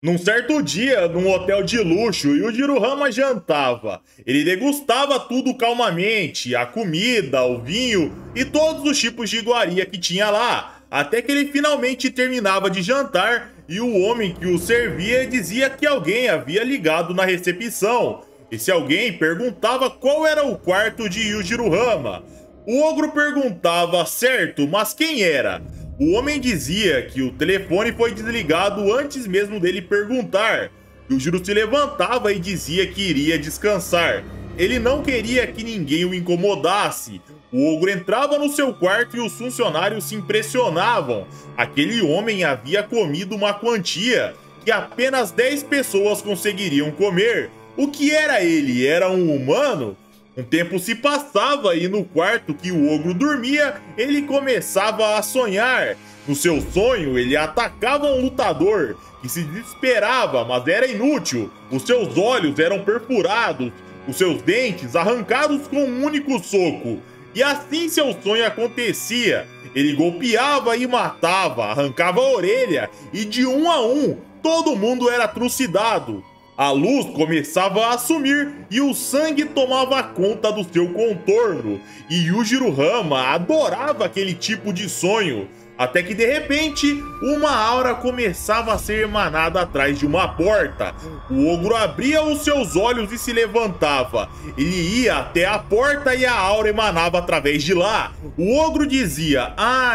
Num certo dia, num hotel de luxo, Yujiro Hama jantava. Ele degustava tudo calmamente, a comida, o vinho e todos os tipos de iguaria que tinha lá, até que ele finalmente terminava de jantar e o homem que o servia dizia que alguém havia ligado na recepção. Esse alguém perguntava qual era o quarto de Yujiro Hama. O ogro perguntava, certo, mas quem era? O homem dizia que o telefone foi desligado antes mesmo dele perguntar. Yujiro se levantava e dizia que iria descansar. Ele não queria que ninguém o incomodasse. O ogro entrava no seu quarto e os funcionários se impressionavam. Aquele homem havia comido uma quantia que apenas 10 pessoas conseguiriam comer. O que era ele? Era um humano? Um tempo se passava e no quarto que o ogro dormia, ele começava a sonhar. No seu sonho, ele atacava um lutador que se desesperava, mas era inútil. Os seus olhos eram perfurados, os seus dentes arrancados com um único soco. E assim seu sonho acontecia. Ele golpeava e matava, arrancava a orelha e de um a um, todo mundo era trucidado. A luz começava a sumir e o sangue tomava conta do seu contorno. E Yujiro Hama adorava aquele tipo de sonho. Até que de repente, uma aura começava a ser emanada atrás de uma porta. O ogro abria os seus olhos e se levantava. Ele ia até a porta e a aura emanava através de lá. O ogro dizia,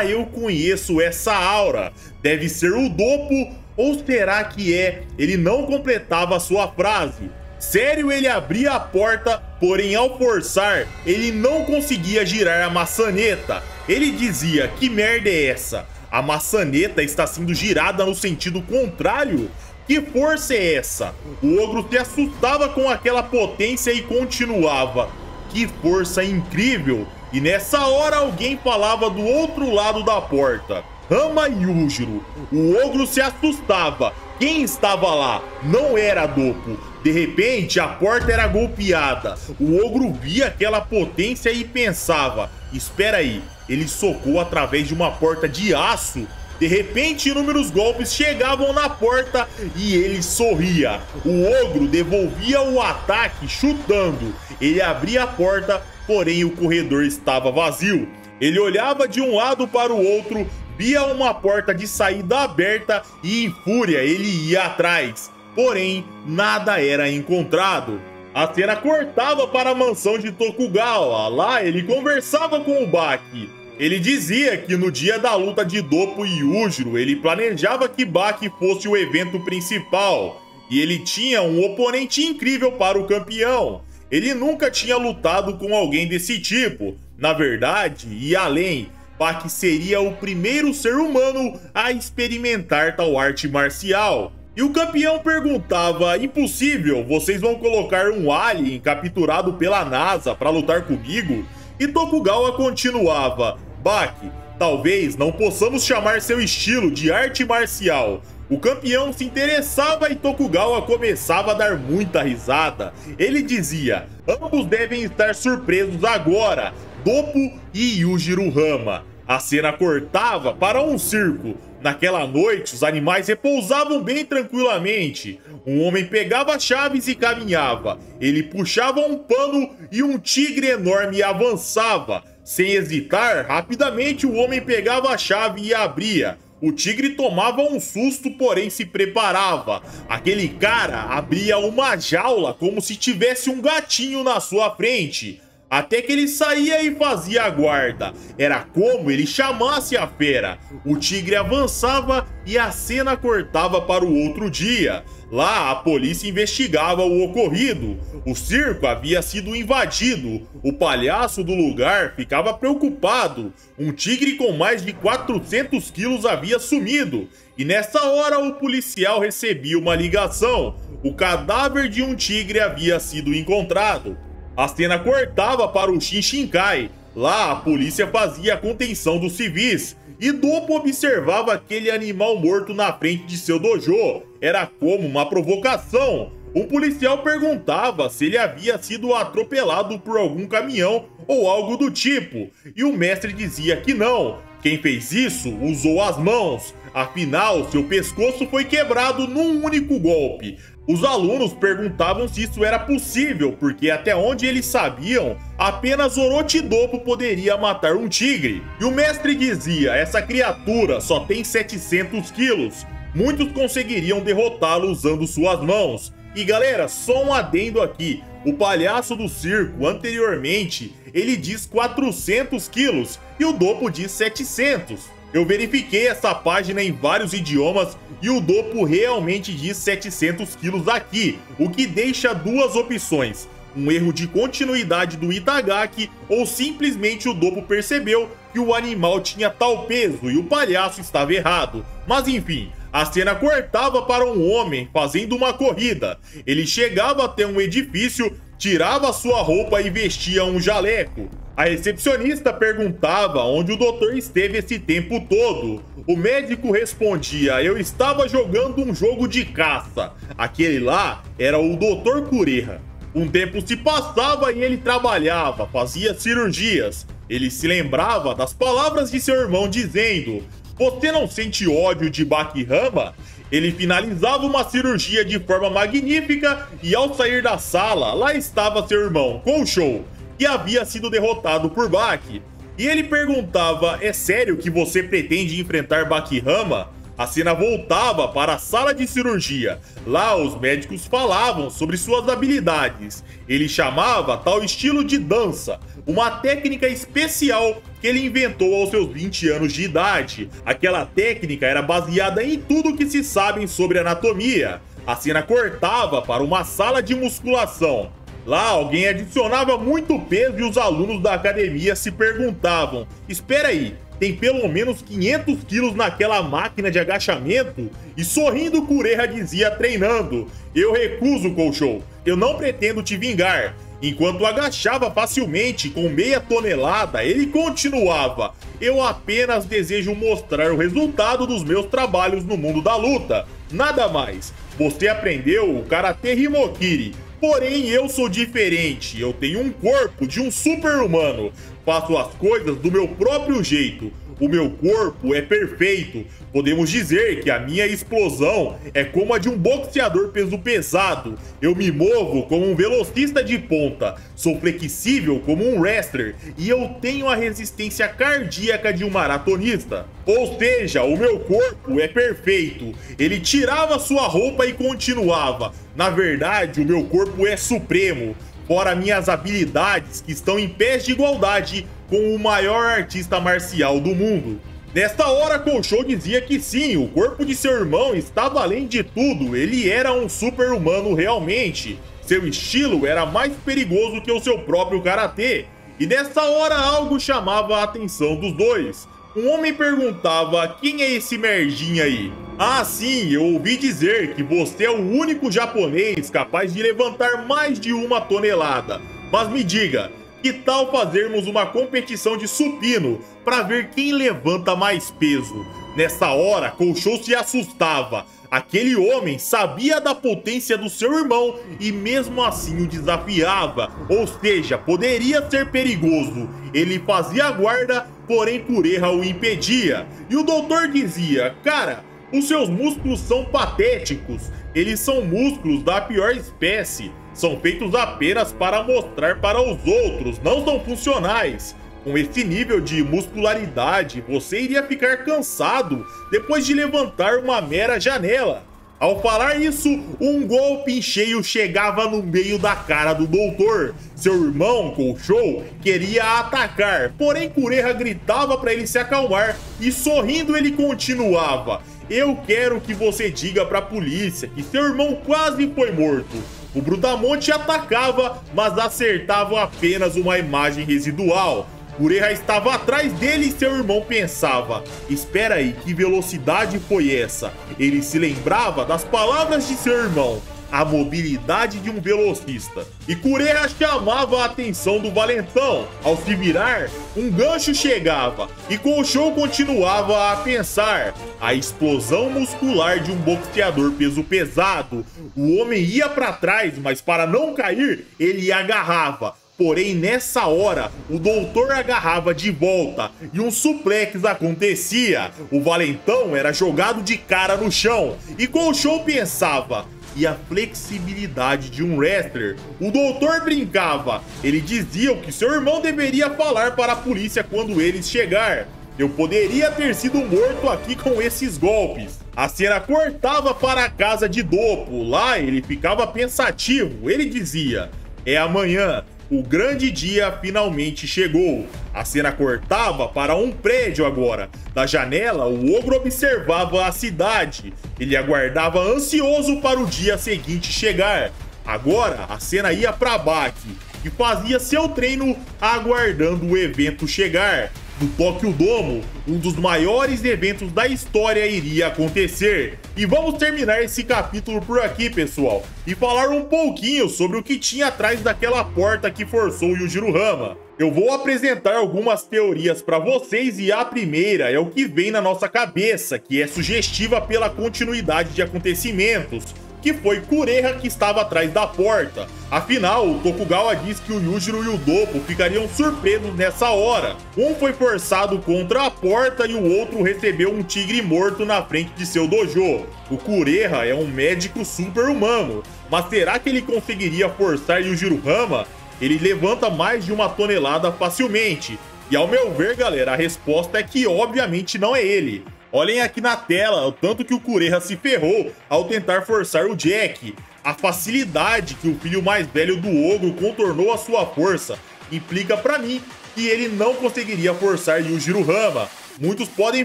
eu conheço essa aura. Deve ser o Doppo. Ou será que é? Ele não completava a sua frase. Sério, ele abria a porta, porém ao forçar, ele não conseguia girar a maçaneta. Ele dizia, que merda é essa? A maçaneta está sendo girada no sentido contrário? Que força é essa? O ogro se assustava com aquela potência e continuava. Que força incrível! E nessa hora alguém falava do outro lado da porta. Hama Yujiro. O ogro se assustava. Quem estava lá? Não era Doppo. De repente, a porta era golpeada. O ogro via aquela potência e pensava, espera aí, ele socou através de uma porta de aço? De repente, inúmeros golpes chegavam na porta e ele sorria. O ogro devolvia o ataque chutando. Ele abria a porta, porém o corredor estava vazio. Ele olhava de um lado para o outro, via uma porta de saída aberta e em fúria ele ia atrás. Porém, nada era encontrado. A cena cortava para a mansão de Tokugawa. Lá ele conversava com o Baki. Ele dizia que no dia da luta de Doppo e Yujiro, ele planejava que Baki fosse o evento principal. E ele tinha um oponente incrível para o campeão. Ele nunca tinha lutado com alguém desse tipo. Na verdade, e além, Baki seria o primeiro ser humano a experimentar tal arte marcial. E o campeão perguntava, impossível, vocês vão colocar um alien capturado pela NASA para lutar comigo? E Tokugawa continuava, Baki, talvez não possamos chamar seu estilo de arte marcial. O campeão se interessava e Tokugawa começava a dar muita risada. Ele dizia, ambos devem estar surpresos agora, Doppo e Yujiro Hama. A cena cortava para um circo. Naquela noite, os animais repousavam bem tranquilamente. Um homem pegava chaves e caminhava. Ele puxava um pano e um tigre enorme avançava. Sem hesitar, rapidamente o homem pegava a chave e abria. O tigre tomava um susto, porém se preparava. Aquele cara abria uma jaula como se tivesse um gatinho na sua frente. Até que ele saía e fazia a guarda. Era como ele chamasse a fera. O tigre avançava e a cena cortava para o outro dia. Lá, a polícia investigava o ocorrido. O circo havia sido invadido. O palhaço do lugar ficava preocupado. Um tigre com mais de 400 quilos havia sumido. E nessa hora, o policial recebia uma ligação. O cadáver de um tigre havia sido encontrado. A cena cortava para o Shinshinkai. Lá, a polícia fazia a contenção dos civis. E Doppo observava aquele animal morto na frente de seu dojo. Era como uma provocação. Um policial perguntava se ele havia sido atropelado por algum caminhão ou algo do tipo. E o mestre dizia que não. Quem fez isso usou as mãos. Afinal, seu pescoço foi quebrado num único golpe. Os alunos perguntavam se isso era possível, porque até onde eles sabiam, apenas Orochidopo poderia matar um tigre. E o mestre dizia, essa criatura só tem 700 quilos. Muitos conseguiriam derrotá-lo usando suas mãos. E galera, só um adendo aqui. O palhaço do circo, anteriormente, ele diz 400 quilos e o Doppo diz 700. Eu verifiquei essa página em vários idiomas e o Doppo realmente diz 700 quilos aqui, o que deixa duas opções. Um erro de continuidade do Itagaki ou simplesmente o Doppo percebeu que o animal tinha tal peso e o palhaço estava errado. Mas enfim, a cena cortava para um homem fazendo uma corrida. Ele chegava até um edifício, tirava sua roupa e vestia um jaleco. A recepcionista perguntava onde o doutor esteve esse tempo todo. O médico respondia, eu estava jogando um jogo de caça. Aquele lá era o Dr. Kureha. Um tempo se passava e ele trabalhava, fazia cirurgias. Ele se lembrava das palavras de seu irmão dizendo, você não sente ódio de Bakihama? Ele finalizava uma cirurgia de forma magnífica e ao sair da sala, lá estava seu irmão, Koushou, que havia sido derrotado por Baki. E ele perguntava, é sério que você pretende enfrentar Bakihama? A cena voltava para a sala de cirurgia. Lá os médicos falavam sobre suas habilidades. Ele chamava tal estilo de dança, uma técnica especial que ele inventou aos seus 20 anos de idade. Aquela técnica era baseada em tudo que se sabe sobre anatomia. A cena cortava para uma sala de musculação. Lá alguém adicionava muito peso e os alunos da academia se perguntavam, espera aí, tem pelo menos 500 quilos naquela máquina de agachamento? E sorrindo Kureha dizia treinando, eu recuso, Koushou, eu não pretendo te vingar. Enquanto agachava facilmente com meia tonelada, ele continuava, eu apenas desejo mostrar o resultado dos meus trabalhos no mundo da luta, nada mais. Você aprendeu o Karate Himokiri. Porém, eu sou diferente, eu tenho um corpo de um super-humano, faço as coisas do meu próprio jeito, o meu corpo é perfeito, podemos dizer que a minha explosão é como a de um boxeador peso pesado, eu me movo como um velocista de ponta, sou flexível como um wrestler e eu tenho a resistência cardíaca de um maratonista. Ou seja, o meu corpo é perfeito, ele tirava sua roupa e continuava. Na verdade, o meu corpo é supremo, fora minhas habilidades que estão em pés de igualdade com o maior artista marcial do mundo. Nesta hora, Koushou dizia que sim, o corpo de seu irmão estava além de tudo, ele era um super-humano realmente. Seu estilo era mais perigoso que o seu próprio karatê. E nessa hora algo chamava a atenção dos dois. Um homem perguntava, quem é esse merdinha aí? Ah sim, eu ouvi dizer que você é o único japonês capaz de levantar mais de 1 tonelada. Mas me diga, que tal fazermos uma competição de supino para ver quem levanta mais peso? Nessa hora, Koushou se assustava. Aquele homem sabia da potência do seu irmão e mesmo assim o desafiava, ou seja, poderia ser perigoso. Ele fazia guarda, porém Kureha o impedia. E o doutor dizia, cara, os seus músculos são patéticos, eles são músculos da pior espécie, são feitos apenas para mostrar para os outros, não são funcionais. Com esse nível de muscularidade, você iria ficar cansado depois de levantar uma mera janela. Ao falar isso, um golpe em cheio chegava no meio da cara do doutor. Seu irmão, Koushou, queria atacar, porém Kureha gritava para ele se acalmar e sorrindo ele continuava. Eu quero que você diga para a polícia que seu irmão quase foi morto. O Brutamonte atacava, mas acertava apenas uma imagem residual. Kureha estava atrás dele e seu irmão pensava, espera aí, que velocidade foi essa? Ele se lembrava das palavras de seu irmão, a mobilidade de um velocista. E Kureha chamava a atenção do valentão. Ao se virar, um gancho chegava e Koushou continuava a pensar. A explosão muscular de um boxeador peso pesado. O homem ia para trás, mas para não cair, ele agarrava. Porém, nessa hora, o doutor agarrava de volta e um suplex acontecia. O valentão era jogado de cara no chão e Golshou pensava: e a flexibilidade de um wrestler? O doutor brincava. Ele dizia que seu irmão deveria falar para a polícia quando eles chegar. Eu poderia ter sido morto aqui com esses golpes. A cena cortava para a casa de Doppo. Lá ele ficava pensativo. Ele dizia: é amanhã. O grande dia finalmente chegou. A cena cortava para um prédio agora. Da janela, o ogro observava a cidade. Ele aguardava ansioso para o dia seguinte chegar. Agora, a cena ia para Baki, que fazia seu treino aguardando o evento chegar. No Tokyo Dome, um dos maiores eventos da história iria acontecer. E vamos terminar esse capítulo por aqui, pessoal, e falar um pouquinho sobre o que tinha atrás daquela porta que forçou o Yujiro Hama. Eu vou apresentar algumas teorias para vocês e a primeira é o que vem na nossa cabeça, que é sugestiva pela continuidade de acontecimentos, que foi Kureha que estava atrás da porta. Afinal, o Tokugawa diz que o Yujiro e o Doppo ficariam surpresos nessa hora. Um foi forçado contra a porta e o outro recebeu um tigre morto na frente de seu dojo. O Kureha é um médico super-humano, mas será que ele conseguiria forçar Yujiro Hama? Ele levanta mais de 1 tonelada facilmente. E ao meu ver, galera, a resposta é que obviamente não é ele. Olhem aqui na tela o tanto que o Kureha se ferrou ao tentar forçar o Jack. A facilidade que o filho mais velho do ogro contornou a sua força implica pra mim que ele não conseguiria forçar Yujiro Hama. Muitos podem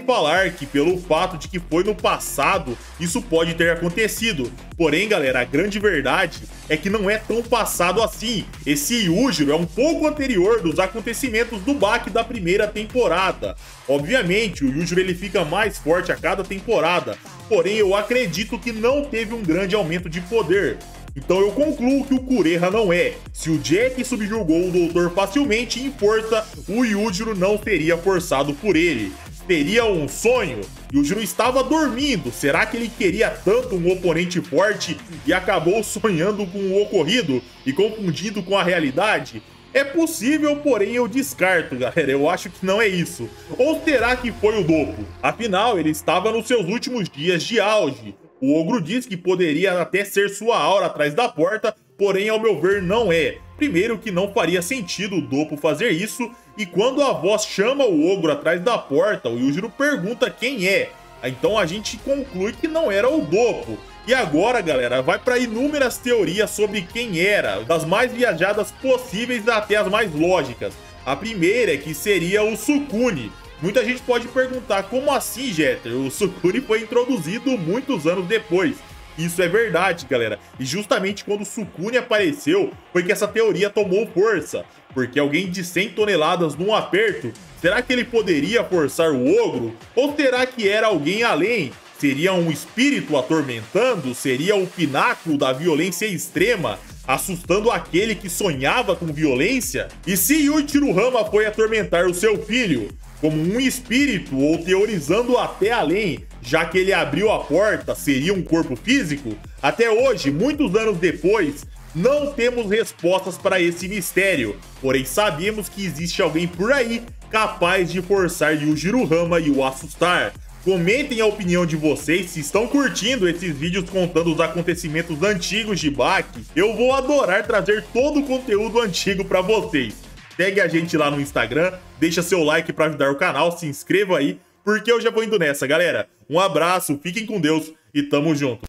falar que pelo fato de que foi no passado, isso pode ter acontecido. Porém, galera, a grande verdade é que não é tão passado assim. Esse Yujiro é um pouco anterior dos acontecimentos do Baki da primeira temporada. Obviamente, o Yujiro ele fica mais forte a cada temporada. Porém, eu acredito que não teve um grande aumento de poder. Então eu concluo que o Kureha não é. Se o Jack subjugou o doutor facilmente em força, o Yujiro não seria forçado por ele. Seria um sonho? Yujiro estava dormindo. Será que ele queria tanto um oponente forte e acabou sonhando com o ocorrido e confundindo com a realidade? É possível, porém eu descarto, galera. Eu acho que não é isso. Ou será que foi o Doppo? Afinal, ele estava nos seus últimos dias de auge. O ogro diz que poderia até ser sua aura atrás da porta, porém, ao meu ver, não é. Primeiro que não faria sentido o Doppo fazer isso, e quando a voz chama o ogro atrás da porta, o Yujiro pergunta quem é. Então a gente conclui que não era o Doppo. E agora, galera, vai para inúmeras teorias sobre quem era, das mais viajadas possíveis até as mais lógicas. A primeira é que seria o Sukune. Muita gente pode perguntar, como assim, Jeter? O Sukune foi introduzido muitos anos depois. Isso é verdade, galera. E justamente quando o Sukune apareceu, foi que essa teoria tomou força. Porque alguém de 100 toneladas num aperto, será que ele poderia forçar o ogro? Ou será que era alguém além? Seria um espírito atormentando? Seria o pináculo da violência extrema, assustando aquele que sonhava com violência? E se Yujiro Hama foi atormentar o seu filho como um espírito ou teorizando até além, já que ele abriu a porta, seria um corpo físico? Até hoje, muitos anos depois, não temos respostas para esse mistério, porém sabemos que existe alguém por aí capaz de forçar Yujiro Hama e o assustar. Comentem a opinião de vocês, se estão curtindo esses vídeos contando os acontecimentos antigos de Baki. Eu vou adorar trazer todo o conteúdo antigo para vocês. Segue a gente lá no Instagram, deixa seu like para ajudar o canal, se inscreva aí, porque eu já vou indo nessa, galera. Um abraço, fiquem com Deus e tamo junto.